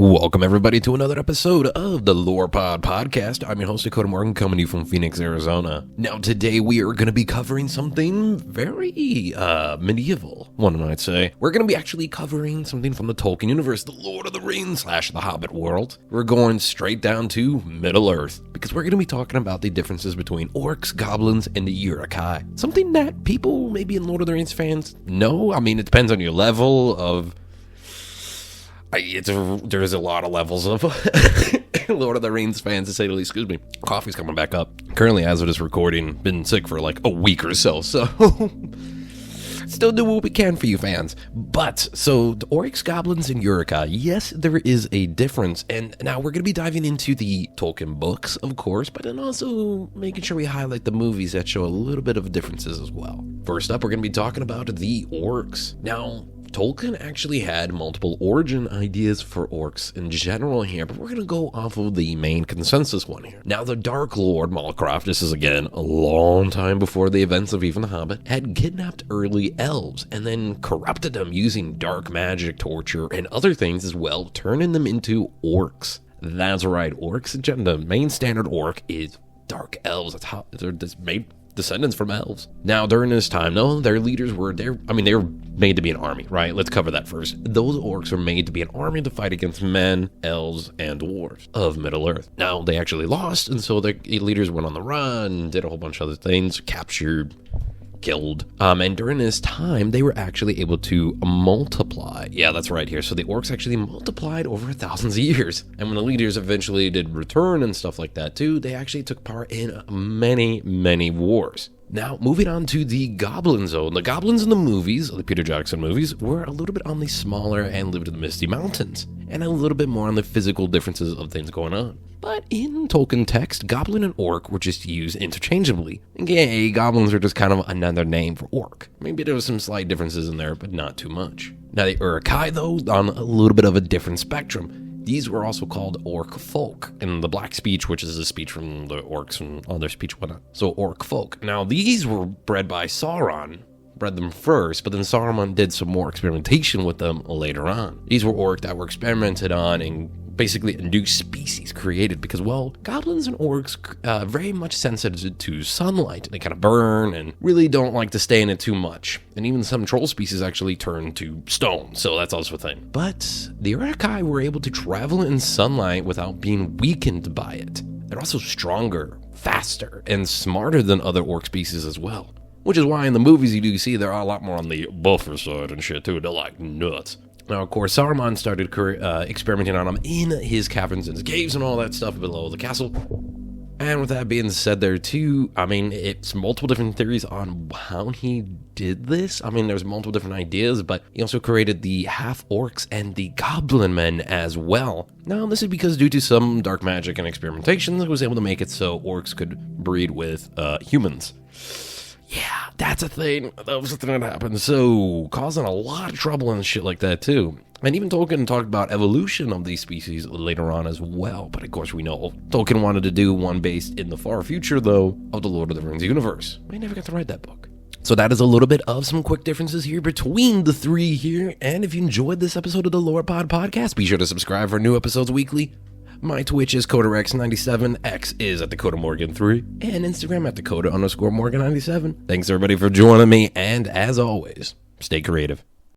Welcome everybody to another episode of the Lore Pod Podcast. I'm your host Dakota Morgan, coming to you from Phoenix, Arizona. Now today we are going to be covering something very medieval, one might say. We're going to be actually covering something from the Tolkien universe, the Lord of the Rings / the Hobbit world. We're going straight down to Middle Earth, because we're going to be talking about the differences between Orcs, Goblins, and the Uruk-hai. Something that people, maybe in Lord of the Rings fans, know. I mean, it depends on your level of... There's a lot of levels of Lord of the Rings fans, to say the least. Excuse me. Coffee's coming back up. Currently, as of this recording, been sick for like a week or so. Still do what we can for you fans. But, so, the Orcs, Goblins, and Uruk-hai, yes, there is a difference. And now we're going to be diving into the Tolkien books, of course, but then also making sure we highlight the movies that show a little bit of differences as well. First up, we're going to be talking about the Orcs. Now, Tolkien actually had multiple origin ideas for orcs in general here, but we're going to go off of the main consensus one here. Now, the Dark Lord Malacroft, this is again a long time before the events of even The Hobbit, had kidnapped early elves and then corrupted them using dark magic, torture, and other things as well, turning them into orcs. That's right, orcs. The main standard orc is dark elves. That's how they're made. Descendants from elves. Now, during this time, though, their leaders were they were made to be an army, right? Let's cover that first. Those orcs were made to be an army to fight against men, elves, and dwarves of Middle Earth. Now, they actually lost, and so their leaders went on the run, did a whole bunch of other things, captured, killed. And during this time, they were actually able to multiply. Yeah, that's right here. So the orcs actually multiplied over thousands of years. And when the leaders eventually did return and stuff like that too, they actually took part in many, many wars. Now, moving on to the Goblin zone. The Goblins in the movies, the Peter Jackson movies, were a little bit on the smaller and lived in the Misty Mountains, and a little bit more on the physical differences of things going on. But in Tolkien text, Goblin and Orc were just used interchangeably. Okay, Goblins are just kind of another name for Orc. Maybe there was some slight differences in there, but not too much. Now, the Uruk-hai, though, on a little bit of a different spectrum. These were also called Orc folk in the Black speech, which is a speech from the Orcs and all their speech and whatnot. So Orc folk. Now, these were bred by Sauron. Bred them first, but then Saruman did some more experimentation with them later on. These were orcs that were experimented on and basically a new species created because, well, goblins and orcs very much sensitive to sunlight. They kind of burn and really don't like to stay in it too much. And even some troll species actually turn to stone, so that's also a thing. But the Uruk-hai were able to travel in sunlight without being weakened by it. They're also stronger, faster, and smarter than other orc species as well. Which is why in the movies you do see they're a lot more on the buffer side and shit too. They're like nuts. Now, of course, Saruman started experimenting on them in his caverns and his caves and all that stuff below the castle. And with that being said there too, I mean, it's multiple different theories on how he did this. I mean, there's multiple different ideas, but he also created the half-orcs and the goblin men as well. Now, this is because due to some dark magic and experimentation, he was able to make it so orcs could breed with humans. Yeah, that's a thing. That was a thing that happened. So, causing a lot of trouble and shit like that, too. And even Tolkien talked about evolution of these species later on as well. But of course, we know Tolkien wanted to do one based in the far future, though, of the Lord of the Rings universe. I never got to write that book. So that is a little bit of some quick differences here between the three here. And if you enjoyed this episode of the Lore Pod Podcast, be sure to subscribe for new episodes weekly. My Twitch is CodaRex97, X is at DakotaMorgan3, and Instagram at Dakota_Morgan97. Thanks everybody for joining me, and as always, stay creative.